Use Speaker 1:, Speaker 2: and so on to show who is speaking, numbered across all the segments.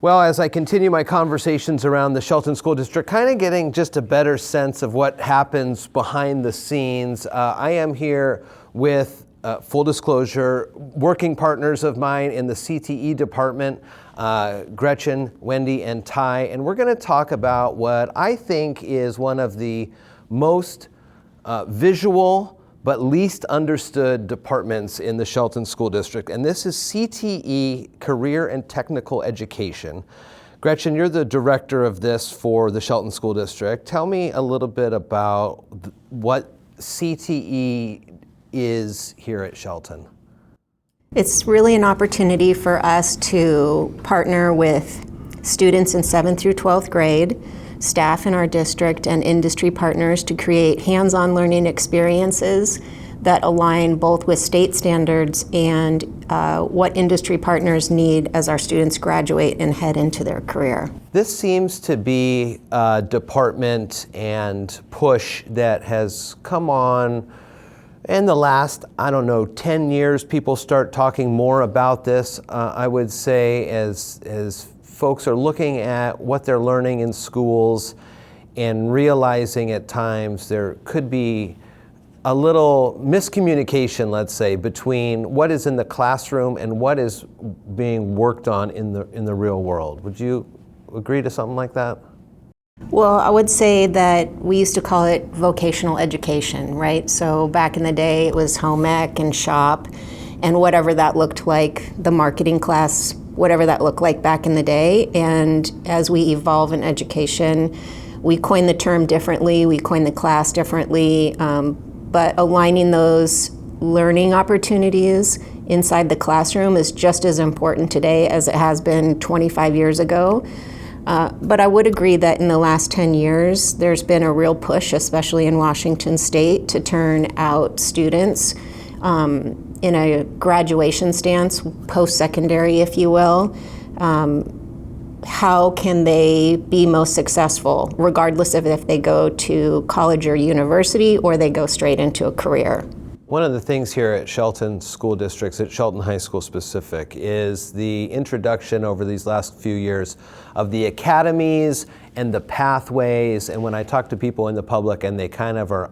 Speaker 1: Well, as I continue my conversations around the Shelton School District, kind of getting just a better sense of what happens behind the scenes, I am here with, full disclosure, working partners of mine in the CTE department, Gretchen, Wendy, and Ty, and we're going to talk about what I think is one of the most visual but least understood departments in the Shelton School District, and this is CTE, Career and Technical Education. Gretchen, you're the director of this for the Shelton School District. Tell me a little bit about what CTE is here at Shelton.
Speaker 2: It's really an opportunity for us to partner with students in 7th through 12th grade, staff in our district, and industry partners to create hands-on learning experiences that align both with state standards and what industry partners need as our students graduate and head into their career.
Speaker 1: This seems to be a department and push that has come on in the last, 10 years. People start talking more about this. I would say as folks are looking at what they're learning in schools and realizing at times there could be a little miscommunication, let's say, between what is in the classroom and what is being worked on in the real world. Would you agree to something like that?
Speaker 2: Well, I would say that we used to call it vocational education, right? So back in the day it was home ec and shop and whatever that looked like, the marketing class, whatever that looked like back in the day. And as we evolve in education, we coin the term differently, we coin the class differently, but aligning those learning opportunities inside the classroom is just as important today as it has been 25 years ago. But I would agree that in the last 10 years, there's been a real push, especially in Washington State, to turn out students in a graduation stance, post-secondary, if you will. How can they be most successful, regardless of if they go to college or university or they go straight into a career?
Speaker 1: One of the things here at Shelton School Districts, at Shelton High School specific, is the introduction over these last few years of the academies and the pathways. And when I talk to people in the public and they kind of are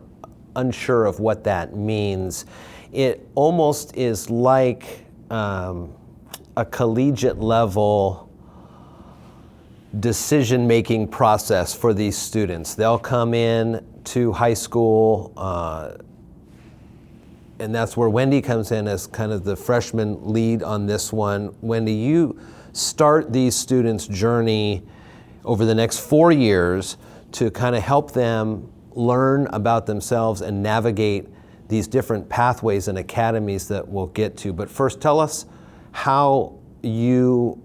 Speaker 1: unsure of what that means, it almost is like a collegiate level decision-making process for these students. They'll come in to high school, and that's where Wendy comes in as kind of the freshman lead on this one. Wendy, you start these students' journey over the next 4 years to kind of help them learn about themselves and navigate these different pathways and academies that we'll get to. But first, tell us how you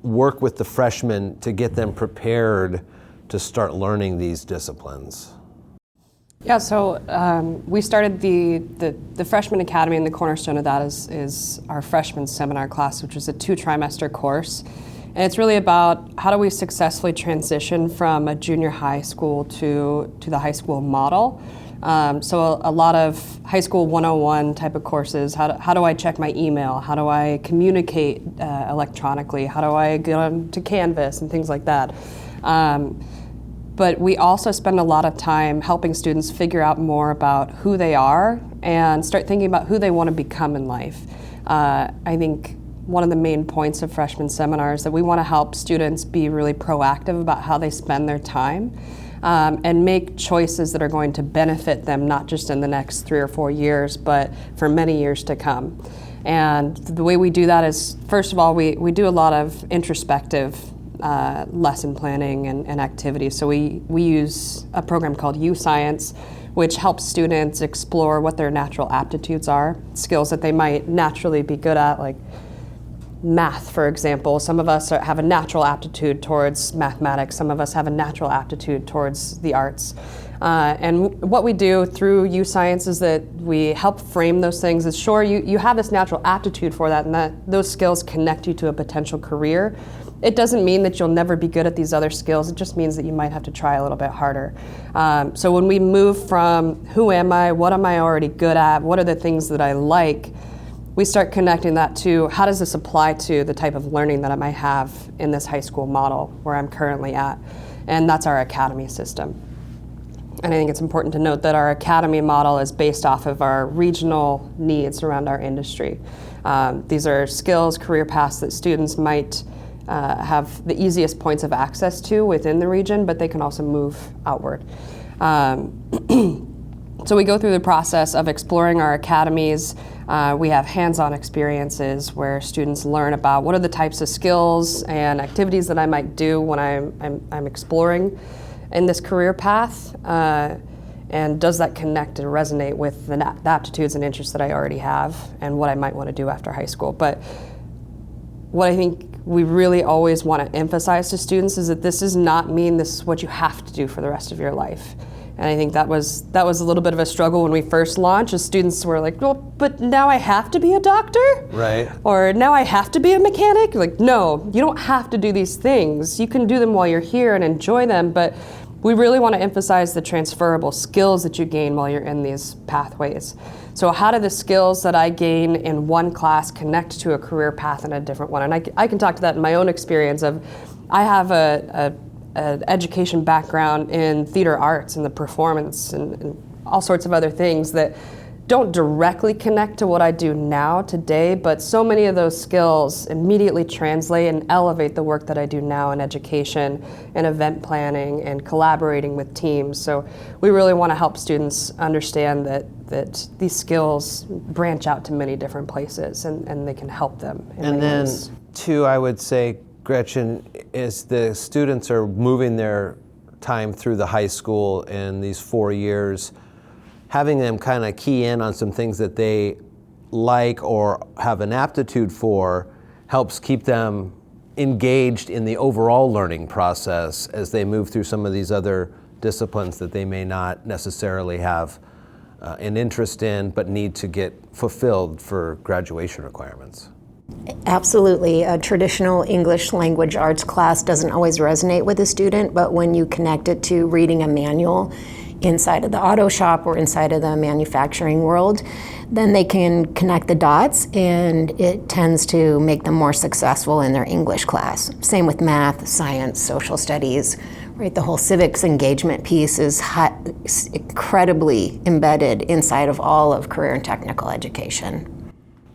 Speaker 1: work with the freshmen to get them prepared to start learning these disciplines.
Speaker 3: Yeah, so we started the Freshman Academy, and the cornerstone of that is our freshman seminar class, which is a 2-trimester course. And it's really about how do we successfully transition from a junior high school to the high school model. So a lot of high school 101 type of courses. How do I check my email? How do I communicate electronically? How do I get onto Canvas and things like that? But we also spend a lot of time helping students figure out more about who they are and start thinking about who they want to become in life. I think one of the main points of freshman seminars is that we want to help students be really proactive about how they spend their time and make choices that are going to benefit them, not just in the next 3 or 4 years, but for many years to come. And the way we do that is, first of all, we do a lot of introspective lesson planning and activities. So we use a program called U-Science, which helps students explore what their natural aptitudes are, skills that they might naturally be good at, like math, for example. Some of us have a natural aptitude towards mathematics. Some of us have a natural aptitude towards the arts. And what we do through U-Science is that we help frame those things as, sure, you have this natural aptitude for that, and that those skills connect you to a potential career. It doesn't mean that you'll never be good at these other skills. It just means that you might have to try a little bit harder. So when we move from who am I, what am I already good at, what are the things that I like, we start connecting that to how does this apply to the type of learning that I might have in this high school model where I'm currently at. And that's our academy system. And I think it's important to note that our academy model is based off of our regional needs around our industry. These are skills, career paths that students might have the easiest points of access to within the region, but they can also move outward. So we go through the process of exploring our academies. We have hands-on experiences where students learn about what are the types of skills and activities that I might do when I'm exploring in this career path, and does that connect and resonate with the aptitudes and interests that I already have and what I might want to do after high school. But what I think we really always want to emphasize to students is that this does not mean this is what you have to do for the rest of your life. And I think that was a little bit of a struggle when we first launched, as students were like, well, but now I have to be a doctor?
Speaker 1: Right.
Speaker 3: Or now I have to be a mechanic? Like, no, you don't have to do these things. You can do them while you're here and enjoy them, but we really want to emphasize the transferable skills that you gain while you're in these pathways. So how do the skills that I gain in one class connect to a career path in a different one? And I can talk to that in my own experience of, I have an education background in theater arts and the performance and all sorts of other things that don't directly connect to what I do now today, but so many of those skills immediately translate and elevate the work that I do now in education and event planning and collaborating with teams. So we really want to help students understand that these skills branch out to many different places and they can help them.
Speaker 1: And then, too, I would say, Gretchen, is the students are moving their time through the high school in these 4 years, having them kind of key in on some things that they like or have an aptitude for helps keep them engaged in the overall learning process as they move through some of these other disciplines that they may not necessarily have an interest in but need to get fulfilled for graduation requirements.
Speaker 2: Absolutely. A traditional English language arts class doesn't always resonate with a student, but when you connect it to reading a manual inside of the auto shop or inside of the manufacturing world, then they can connect the dots and it tends to make them more successful in their English class. Same with math, science, social studies, right? The whole civics engagement piece is incredibly embedded inside of all of career and technical education.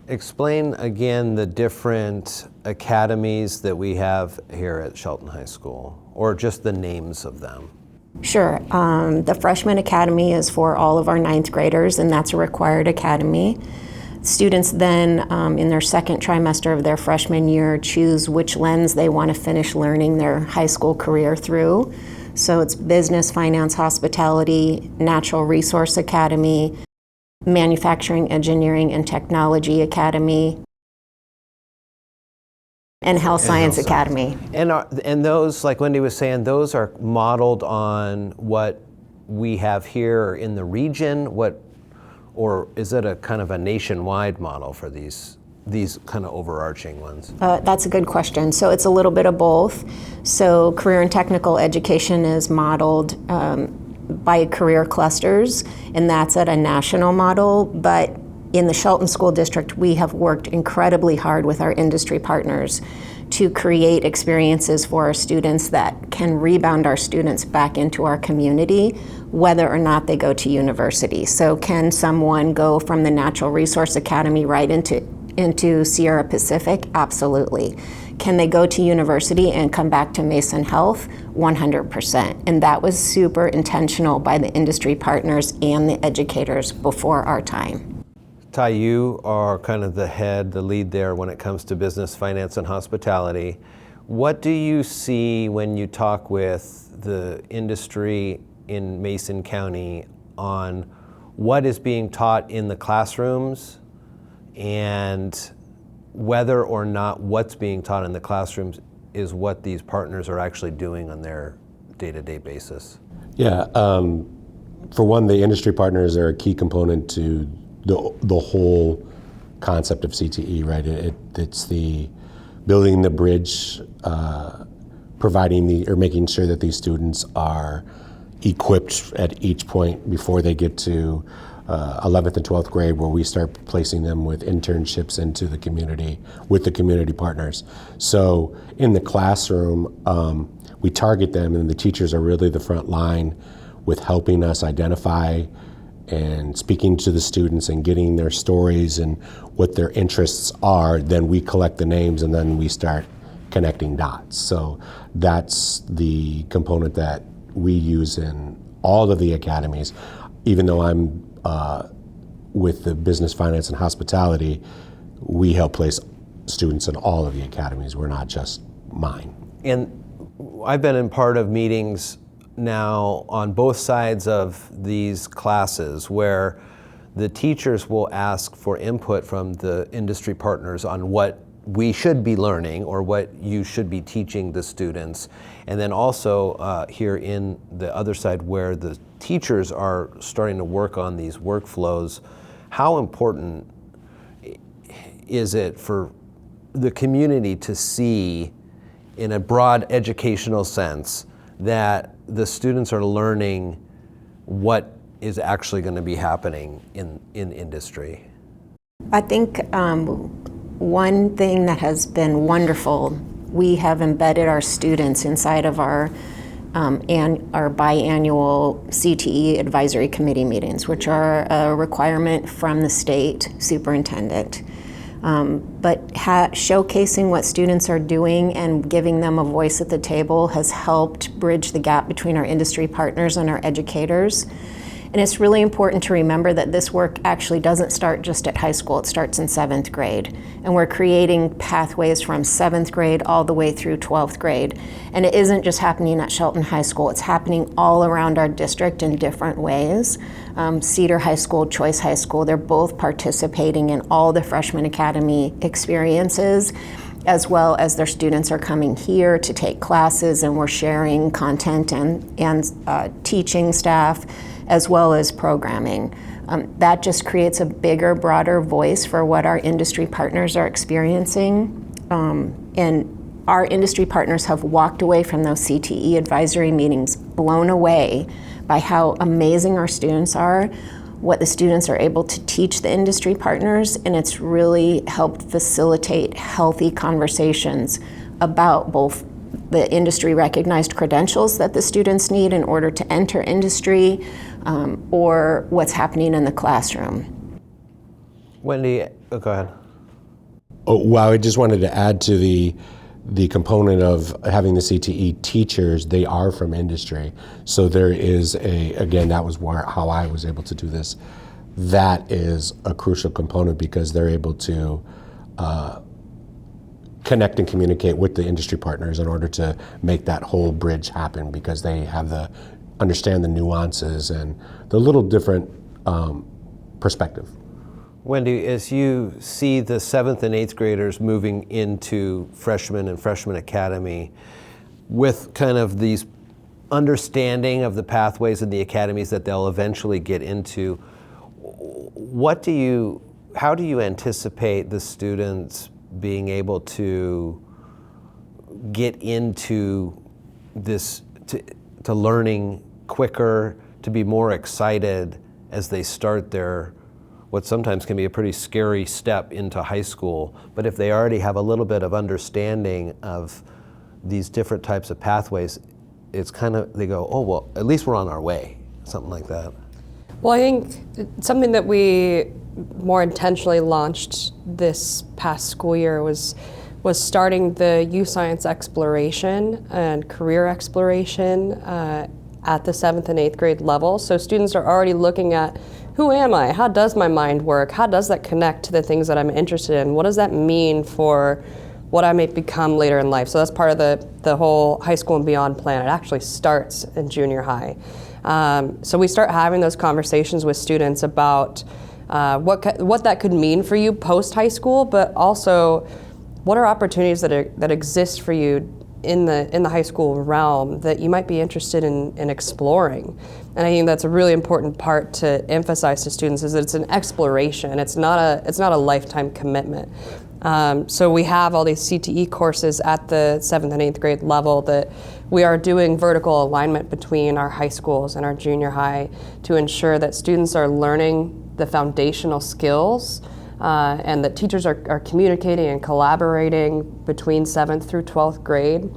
Speaker 1: Explain again the different academies that we have here at Shelton High School, or just the names of them.
Speaker 2: Sure. The Freshman Academy is for all of our ninth graders, and that's a required academy. Students then, in their second trimester of their freshman year, choose which lens they want to finish learning their high school career through. So it's Business, Finance, Hospitality, Natural Resource Academy, Manufacturing, Engineering, and Technology Academy, and Health Science Academy.
Speaker 1: And those, like Wendy was saying, those are modeled on what we have here in the region, or is it a kind of a nationwide model for these kind of overarching ones?
Speaker 2: That's a good question. So it's a little bit of both. So career and technical education is modeled by career clusters, and that's at a national model, but in the Shelton School District, we have worked incredibly hard with our industry partners to create experiences for our students that can rebound our students back into our community, whether or not they go to university. So can someone go from the Natural Resource Academy right into Sierra Pacific? Absolutely. Can they go to university and come back to Mason Health? 100%. And that was super intentional by the industry partners and the educators before our time.
Speaker 1: Ty, you are kind of the lead there when it comes to business, finance, and hospitality. What do you see when you talk with the industry in Mason County on what is being taught in the classrooms and whether or not what's being taught in the classrooms is what these partners are actually doing on their day-to-day basis?
Speaker 4: Yeah, for one, the industry partners are a key component to the whole concept of CTE, right? It's the building the bridge, providing or making sure that these students are equipped at each point before they get to 11th and 12th grade, where we start placing them with internships into the community with the community partners. So in the classroom, we target them, and the teachers are really the front line with helping us identify and speaking to the students and getting their stories and what their interests are. Then we collect the names, and then we start connecting dots. So that's the component that we use in all of the academies. Even though I'm with the business, finance, and hospitality, we help place students in all of the academies. We're not just mine.
Speaker 1: And I've been in part of meetings now on both sides of these classes where the teachers will ask for input from the industry partners on what we should be learning or what you should be teaching the students. And then also here in the other side where the teachers are starting to work on these workflows, how important is it for the community to see in a broad educational sense that the students are learning what is actually going to be happening in industry?
Speaker 2: I think one thing that has been wonderful, we have embedded our students inside of our biannual CTE advisory committee meetings, which are a requirement from the state superintendent. But showcasing what students are doing and giving them a voice at the table has helped bridge the gap between our industry partners and our educators. And it's really important to remember that this work actually doesn't start just at high school, it starts in 7th grade. And we're creating pathways from 7th grade all the way through 12th grade. And it isn't just happening at Shelton High School, it's happening all around our district in different ways. Cedar High School, Choice High School, they're both participating in all the Freshman Academy experiences, as well as their students are coming here to take classes, and we're sharing content and teaching staff, as well as programming. That just creates a bigger, broader voice for what our industry partners are experiencing. And our industry partners have walked away from those CTE advisory meetings blown away by how amazing our students are, what the students are able to teach the industry partners, and it's really helped facilitate healthy conversations about both the industry recognized credentials that the students need in order to enter industry, or what's happening in the classroom.
Speaker 1: Wendy, go ahead.
Speaker 4: Oh, well, I just wanted to add to the component of having the CTE teachers. They are from industry. So there is again, that was how I was able to do this. That is a crucial component because they're able to connect and communicate with the industry partners in order to make that whole bridge happen, because they have understand the nuances and the little different perspective.
Speaker 1: Wendy, as you see the 7th and 8th graders moving into freshman and freshman academy with kind of these understanding of the pathways and the academies that they'll eventually get into, how do you anticipate the students being able to get into this, to learning quicker, to be more excited as they start their, what sometimes can be a pretty scary step into high school, but if they already have a little bit of understanding of these different types of pathways, it's kind of, they go, oh, well, at least we're on our way, something like that.
Speaker 3: Well, I think something that we more intentionally launched this past school year was starting the youth science exploration and career exploration at the 7th and 8th grade level. So students are already looking at, who am I? How does my mind work? How does that connect to the things that I'm interested in? What does that mean for what I may become later in life? So that's part of the whole high school and beyond plan. It actually starts in junior high. So we start having those conversations with students about what that could mean for you post high school, but also what are opportunities that exist for you in the high school realm that you might be interested in exploring. And I think that's a really important part to emphasize to students, is that it's an exploration. It's not a lifetime commitment. So we have all these CTE courses at the 7th and 8th grade level that we are doing vertical alignment between our high schools and our junior high to ensure that students are learning the foundational skills and that teachers are communicating and collaborating between 7th through 12th grade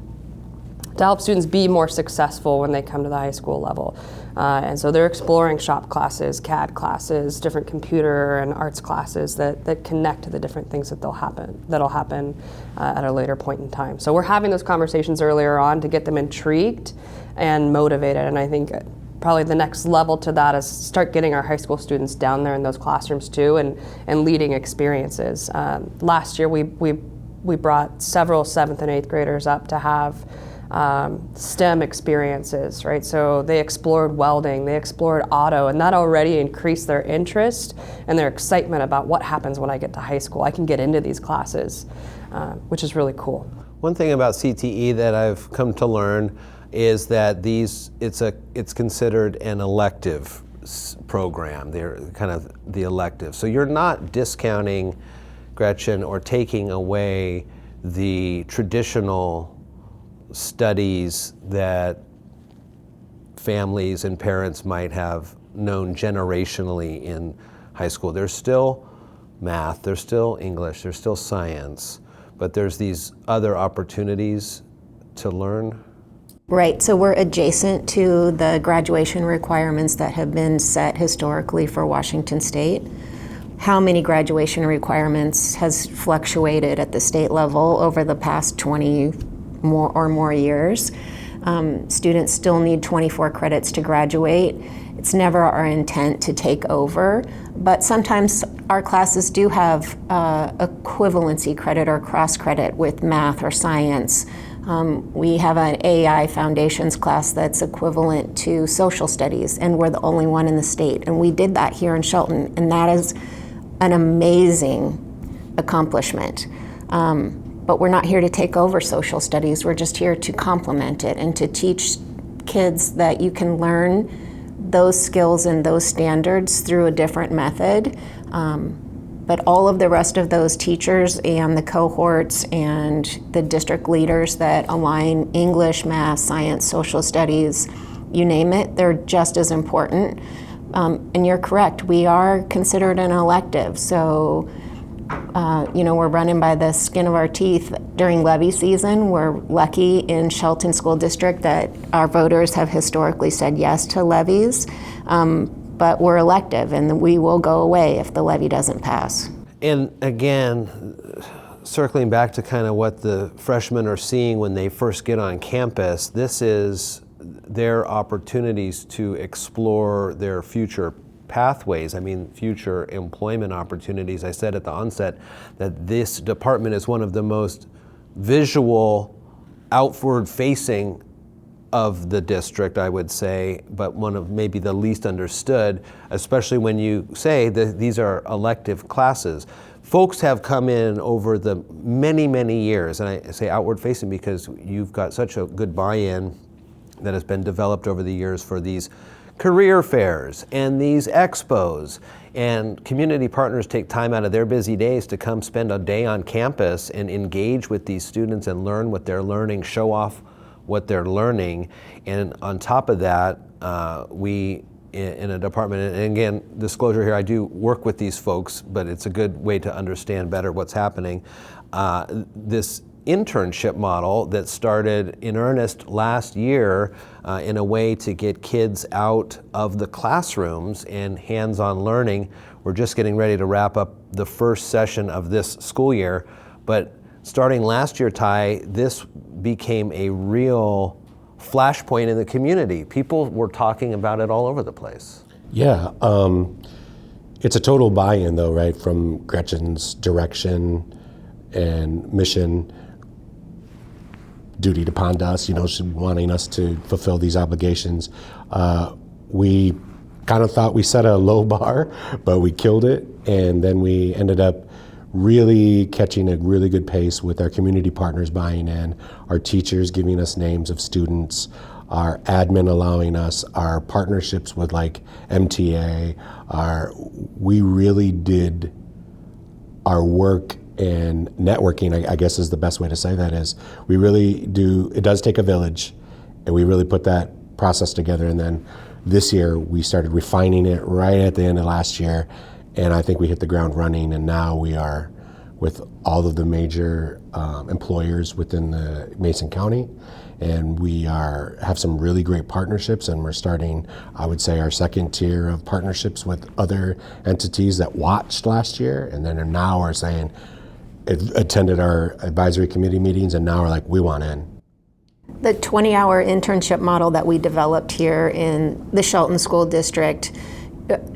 Speaker 3: to help students be more successful when they come to the high school level. And so they're exploring shop classes, CAD classes, different computer and arts classes that connect to the different things that'll happen at a later point in time. So we're having those conversations earlier on to get them intrigued and motivated. And I think probably the next level to that is start getting our high school students down there in those classrooms too and leading experiences. Last year we brought several 7th and 8th graders up to have STEM experiences, right? So they explored welding, they explored auto, and that already increased their interest and their excitement about what happens when I get to high school. I can get into these classes, which is really cool.
Speaker 1: One thing about CTE that I've come to learn is that it's considered an elective program. They're kind of the elective. So you're not discounting, Gretchen, or taking away the traditional studies that families and parents might have known generationally in high school. There's still math, there's still English, there's still science, but there's these other opportunities to learn.
Speaker 2: Right, so we're adjacent to the graduation requirements that have been set historically for Washington State. How many graduation requirements has fluctuated at the state level over the past 20 or more years? Students still need 24 credits to graduate. It's never our intent to take over, but sometimes our classes do have equivalency credit or cross credit with math or science. We have an AI foundations class that's equivalent to social studies, and we're the only one in the state. And we did that here in Shelton, and that is an amazing accomplishment. But we're not here to take over social studies. We're just here to complement it and to teach kids that you can learn those skills and those standards through a different method. But all of the rest of those teachers and the cohorts and the district leaders that align English, math, science, social studies, you name it, they're just as important. And you're correct, we are considered an elective. So, we're running by the skin of our teeth during levy season. We're lucky in Shelton School District that our voters have historically said yes to levies. But we're elective, and we will go away if the levy doesn't pass.
Speaker 1: And again, circling back to kind of what the freshmen are seeing when they first get on campus, this is their opportunities to explore their future pathways, future employment opportunities. I said at the onset that this department is one of the most visual, outward-facing of the district, I would say, but one of maybe the least understood, especially when you say that these are elective classes. Folks have come in over the many, many years, and I say outward facing because you've got such a good buy-in that has been developed over the years for these career fairs and these expos, and community partners take time out of their busy days to come spend a day on campus and engage with these students and learn what they're learning, show off what they're learning. And on top of that, we in a department, and again, disclosure here, I do work with these folks, but it's a good way to understand better what's happening. This internship model that started in earnest last year in a way to get kids out of the classrooms and hands-on learning. We're just getting ready to wrap up the first session of this school year, but starting last year, Ty, this became a real flashpoint in the community. People were talking about it all over the place.
Speaker 4: Yeah, it's a total buy-in though, right, from Gretchen's direction and mission, duty upon us, she's wanting us to fulfill these obligations. We kind of thought we set a low bar, but we killed it, and then we ended up really catching a really good pace with our community partners buying in, our teachers giving us names of students, our admin allowing us, our partnerships with like MTA, we really did our work and networking, I guess is the best way to say that, is we really do, it does take a village, and we really put that process together. And then this year we started refining it right at the end of last year, and I think we hit the ground running, and now we are with all of the major employers within the Mason County, and we have some really great partnerships, and we're starting, I would say, our second tier of partnerships with other entities that watched last year, and then now are saying, attended our advisory committee meetings, and now are like, we want in.
Speaker 2: The 20-hour internship model that we developed here in the Shelton School District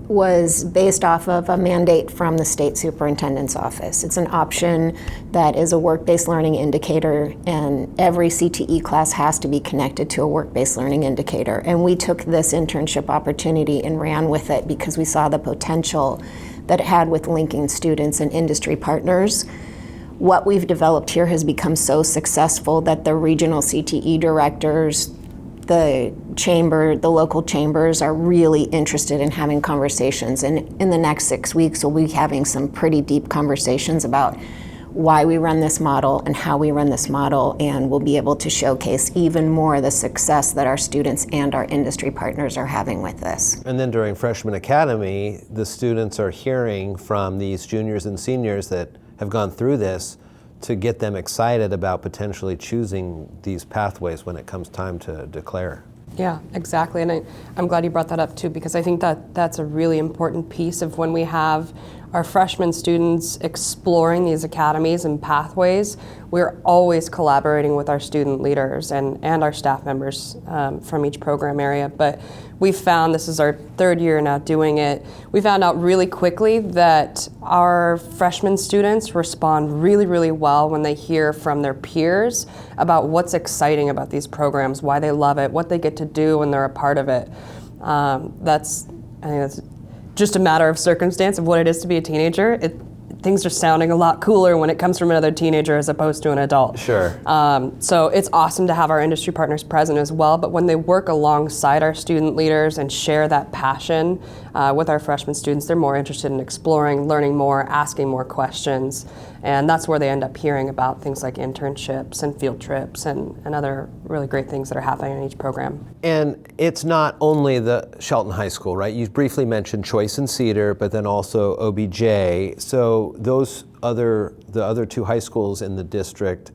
Speaker 2: was based off of a mandate from the state superintendent's office. It's an option that is a work-based learning indicator, and every CTE class has to be connected to a work-based learning indicator. And we took this internship opportunity and ran with it because we saw the potential that it had with linking students and industry partners. What we've developed here has become so successful that the regional CTE directors, the chamber, the local chambers are really interested in having conversations. And in the next 6 weeks, we'll be having some pretty deep conversations about why we run this model and how we run this model, and we'll be able to showcase even more the success that our students and our industry partners are having with this.
Speaker 1: And then during Freshman Academy, the students are hearing from these juniors and seniors that have gone through this to get them excited about potentially choosing these pathways when it comes time to declare.
Speaker 3: Yeah, exactly. And I'm glad you brought that up too, because I think that that's a really important piece of when we have our freshman students exploring these academies and pathways. We're always collaborating with our student leaders and our staff members from each program area. But we found, this is our third year now doing it, we found out really quickly that our freshman students respond really, really well when they hear from their peers about what's exciting about these programs, why they love it, what they get to do when they're a part of it. I think that's just a matter of circumstance of what it is to be a teenager. Things are sounding a lot cooler when it comes from another teenager as opposed to an adult.
Speaker 1: Sure.
Speaker 3: So it's awesome to have our industry partners present as well, but when they work alongside our student leaders and share that passion with our freshman students, they're more interested in exploring, learning more, asking more questions, and that's where they end up hearing about things like internships and field trips and other really great things that are happening in each program.
Speaker 1: And it's not only the Shelton High School, right? You briefly mentioned Choice and Cedar, but then also OBJ. So the other two high schools in the district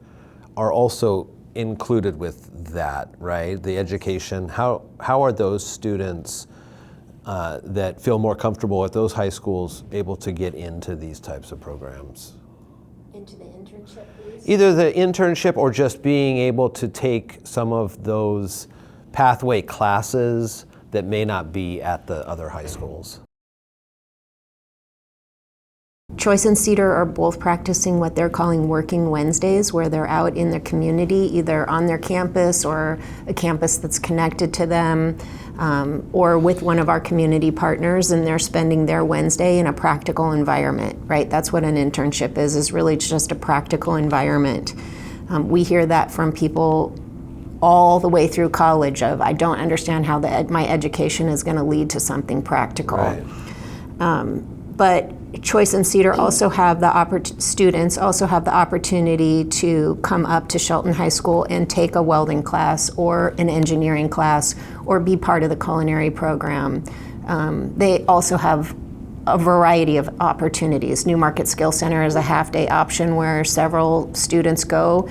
Speaker 1: are also included with that, right? The education. How are those students that feel more comfortable at those high schools able to get into these types of programs?
Speaker 2: Into the internship, please?
Speaker 1: Either the internship or just being able to take some of those pathway classes that may not be at the other high schools.
Speaker 2: Choice and Cedar are both practicing what they're calling Working Wednesdays, where they're out in their community, either on their campus or a campus that's connected to them, or with one of our community partners, and they're spending their Wednesday in a practical environment, right? That's what an internship is really just a practical environment. We hear that from people all the way through college of, I don't understand how my education is going to lead to something practical.
Speaker 1: Right.
Speaker 2: But Choice and Cedar also have students also have the opportunity to come up to Shelton High School and take a welding class or an engineering class or be part of the culinary program. They also have a variety of opportunities. New Market Skill Center is a half-day option where several students go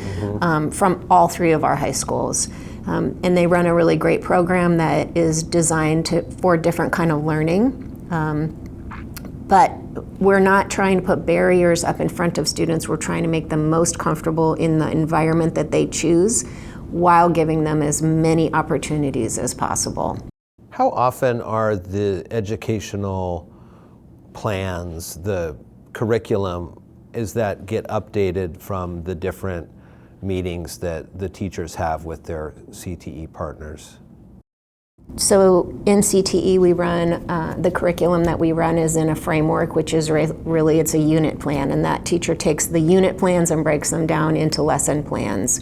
Speaker 2: from all three of our high schools. And they run a really great program that is designed for different kind of learning. But we're not trying to put barriers up in front of students. We're trying to make them most comfortable in the environment that they choose while giving them as many opportunities as possible.
Speaker 1: How often are the educational plans, the curriculum, is that get updated from the different meetings that the teachers have with their CTE partners?
Speaker 2: So in CTE, we run, the curriculum that we run is in a framework, which is really, it's a unit plan, and that teacher takes the unit plans and breaks them down into lesson plans.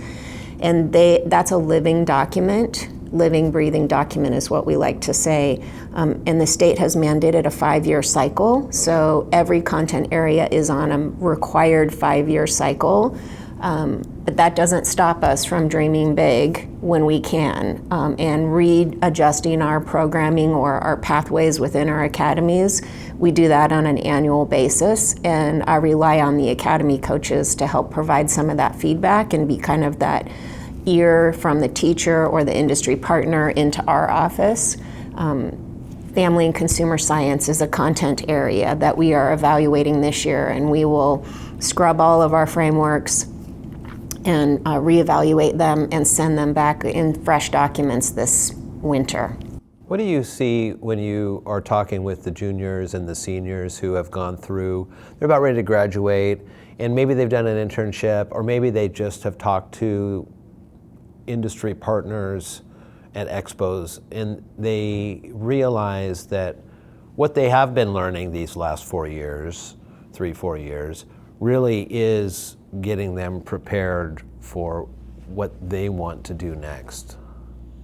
Speaker 2: And that's a living document. living, breathing document is what we like to say. And the state has mandated a 5-year cycle, so every content area is on a required 5-year cycle. But that doesn't stop us from dreaming big when we can, and readjusting our programming or our pathways within our academies. We do that on an annual basis, and I rely on the academy coaches to help provide some of that feedback and be kind of that ear from the teacher or the industry partner into our office. Family and consumer science is a content area that we are evaluating this year, and we will scrub all of our frameworks and reevaluate them and send them back in fresh documents this winter.
Speaker 1: What do you see when you are talking with the juniors and the seniors who have gone through, they're about ready to graduate, and maybe they've done an internship, or maybe they just have talked to industry partners at expos, and they realize that what they have been learning these last 4 years, 3-4 years, really is getting them prepared for what they want to do next.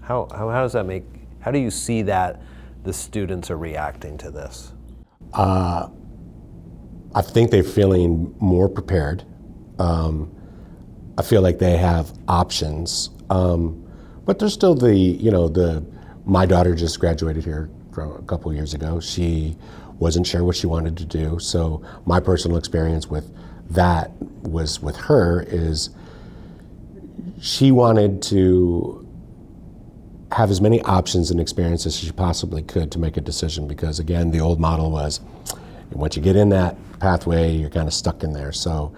Speaker 1: How does that make, how do you see that the students are reacting to this?
Speaker 4: I think they're feeling more prepared. I feel like they have options, but there's still my daughter just graduated here from a couple of years ago. She wasn't sure what she wanted to do, so my personal experience with that was with her is she wanted to have as many options and experiences as she possibly could to make a decision, because again, the old model was once you get in that pathway, you're kind of stuck in there. So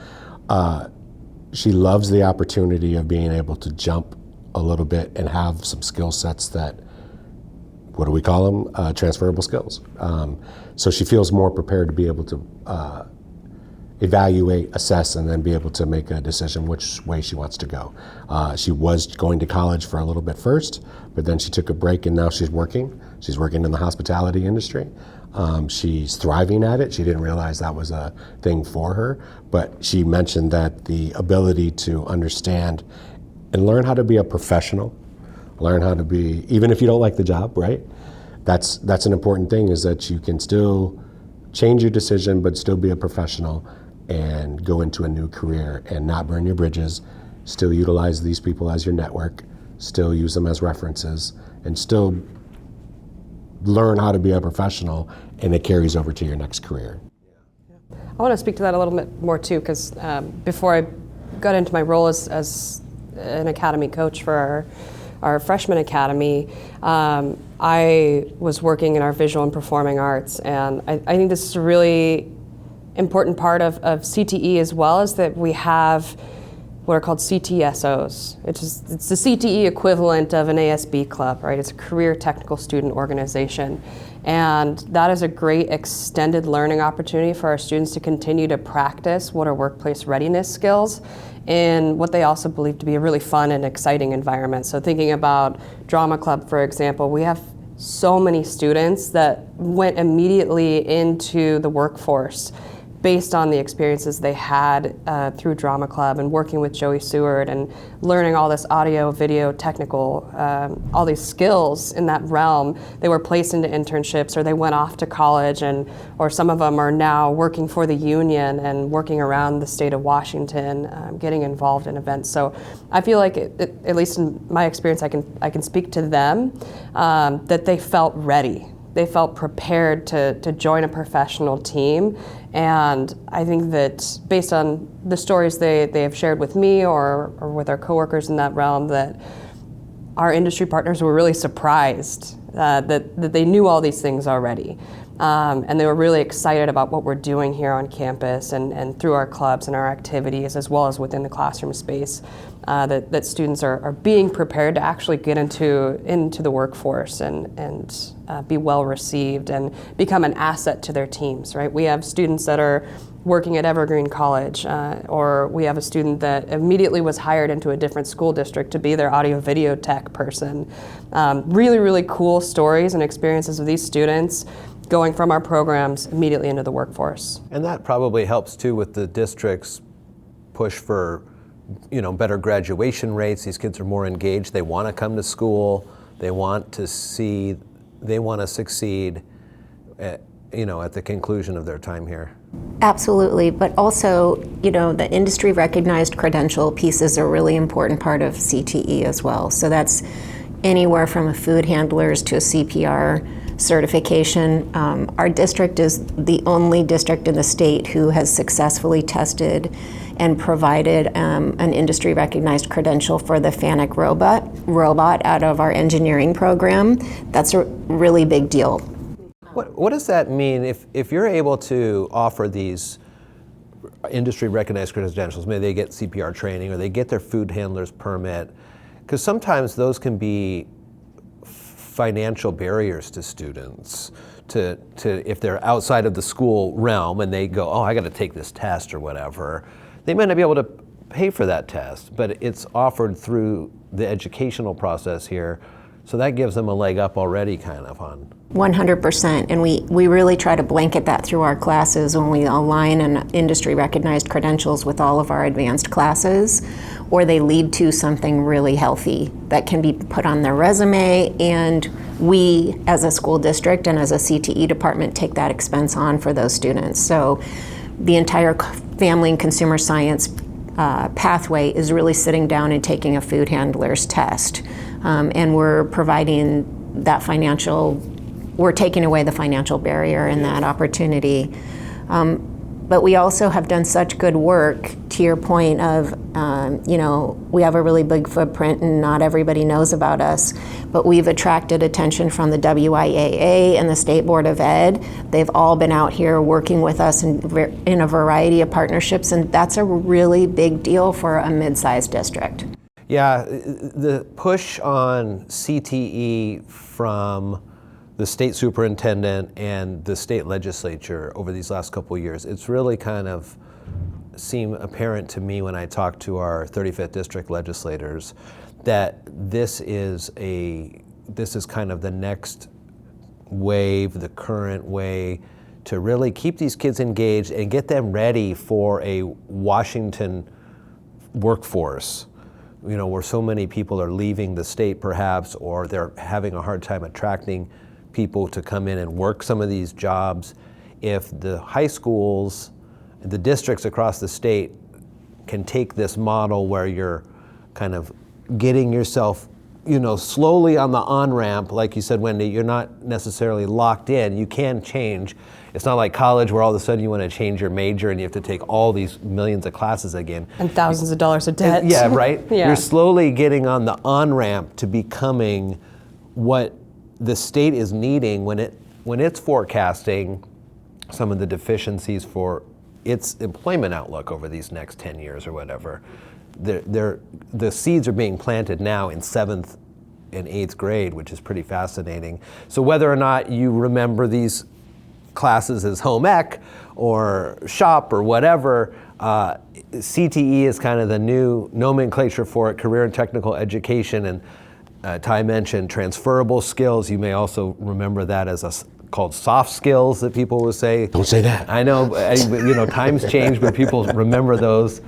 Speaker 4: she loves the opportunity of being able to jump a little bit and have some skill sets that, what do we call them? Transferable skills. So she feels more prepared to be able to evaluate, assess, and then be able to make a decision which way she wants to go. She was going to college for a little bit first, but then she took a break and now she's working. She's working in the hospitality industry. She's thriving at it. She didn't realize that was a thing for her, but she mentioned that the ability to understand and learn how to be a professional, learn how to be, even if you don't like the job, right? That's an important thing, is that you can still change your decision but still be a professional and go into a new career and not burn your bridges, still utilize these people as your network, still use them as references, and still learn how to be a professional, and it carries over to your next career.
Speaker 3: I want to speak to that a little bit more too, because before I got into my role as an academy coach for our freshman academy, I was working in our visual and performing arts, and I think this is a really important part of CTE as well, is that we have what are called CTSOs. It's the CTE equivalent of an ASB club, right? It's a career technical student organization. And that is a great extended learning opportunity for our students to continue to practice what are workplace readiness skills in what they also believe to be a really fun and exciting environment. So thinking about drama club, for example, we have so many students that went immediately into the workforce based on the experiences they had through drama club and working with Joey Seward and learning all this audio, video, technical, all these skills in that realm. They were placed into internships, or they went off to college, or some of them are now working for the union and working around the state of Washington, getting involved in events. So I feel like, at least in my experience, I can speak to them, that they felt ready. They felt prepared to join a professional team. And I think that based on the stories they have shared with me or with our coworkers in that realm, that our industry partners were really surprised that they knew all these things already. And they were really excited about what we're doing here on campus and through our clubs and our activities, as well as within the classroom space, that students are being prepared to actually get into the workforce and be well received and become an asset to their teams, right? We have students that are working at Evergreen College, or we have a student that immediately was hired into a different school district to be their audio video tech person. Really, really cool stories and experiences of these students going from our programs immediately into the workforce.
Speaker 1: And that probably helps too with the district's push for, better graduation rates. These kids are more engaged. They want to come to school. They want to succeed at, at the conclusion of their time here.
Speaker 2: Absolutely, but also, the industry recognized credential piece is a really important part of CTE as well. So that's anywhere from a food handlers to a CPR certification. Our district is the only district in the state who has successfully tested and provided an industry recognized credential for the FANUC robot out of our engineering program. That's a really big deal.
Speaker 1: What does that mean if you're able to offer these industry recognized credentials? Maybe they get CPR training or they get their food handler's permit, because sometimes those can be financial barriers to students to if they're outside of the school realm and they go, oh, I got to take this test or whatever. They might not be able to pay for that test, but it's offered through the educational process here. So that gives them a leg up already kind of on.
Speaker 2: 100%, and we really try to blanket that through our classes when we align an industry recognized credentials with all of our advanced classes, or they lead to something really healthy that can be put on their resume, and we as a school district and as a CTE department take that expense on for those students. So the entire family and consumer science pathway is really sitting down and taking a food handler's test. And we're providing that we're taking away the financial barrier in that opportunity. But we also have done such good work, to your point of, we have a really big footprint and not everybody knows about us, but we've attracted attention from the WIAA and the State Board of Ed. They've all been out here working with us in a variety of partnerships, and that's a really big deal for a mid-sized district.
Speaker 1: Yeah, the push on CTE from the state superintendent and the state legislature over these last couple of years, it's really kind of seemed apparent to me when I talked to our 35th district legislators that this is kind of the next wave, the current way to really keep these kids engaged and get them ready for a Washington workforce. Where so many people are leaving the state perhaps, or they're having a hard time attracting people to come in and work some of these jobs. If the high schools, the districts across the state can take this model where you're kind of getting yourself, slowly on the on-ramp, like you said, Wendy, you're not necessarily locked in, you can change. It's not like college where all of a sudden you want to change your major and you have to take all these millions of classes again.
Speaker 3: And thousands of dollars of debt.
Speaker 1: Yeah, right?
Speaker 3: Yeah.
Speaker 1: You're slowly getting on the on-ramp to becoming what the state is needing when it's forecasting some of the deficiencies for its employment outlook over these next 10 years or whatever. The seeds are being planted now in 7th and 8th grade, which is pretty fascinating. So whether or not you remember these classes as home ec or shop or whatever, CTE is kind of the new nomenclature for it, career and technical education. And Ty mentioned transferable skills. You may also remember that as called soft skills that people would say.
Speaker 4: Don't say that.
Speaker 1: I know, times change, but people remember those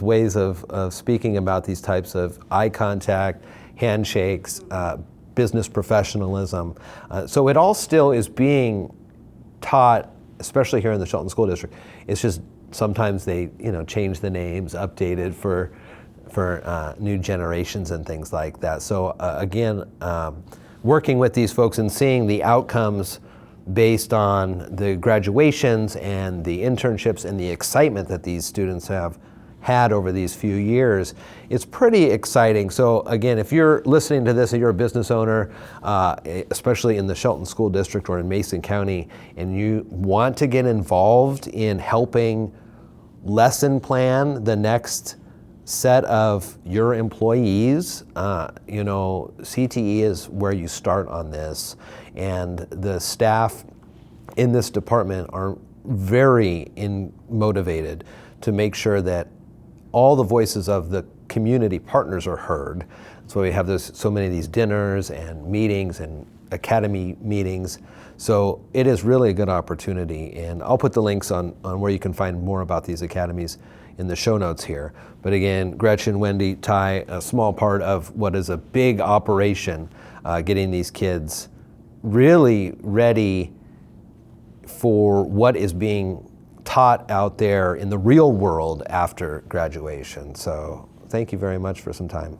Speaker 1: ways of speaking about these types of eye contact, handshakes, business professionalism. So it all still is being taught, especially here in the Shelton School District. It's just sometimes they change the names, updated for new generations and things like that. So again, working with these folks and seeing the outcomes based on the graduations and the internships and the excitement that these students have had over these few years, it's pretty exciting. So again, if you're listening to this and you're a business owner, especially in the Shelton School District or in Mason County, and you want to get involved in helping lesson plan the next set of your employees, CTE is where you start on this. And the staff in this department are very motivated to make sure that all the voices of the community partners are heard. So we have so many of these dinners and meetings and academy meetings. So it is really a good opportunity, and I'll put the links on where you can find more about these academies in the show notes here. But again, Gretchen, Wendy, Ty, a small part of what is a big operation, getting these kids really ready for what is being taught out there in the real world after graduation. So thank you very much for some time.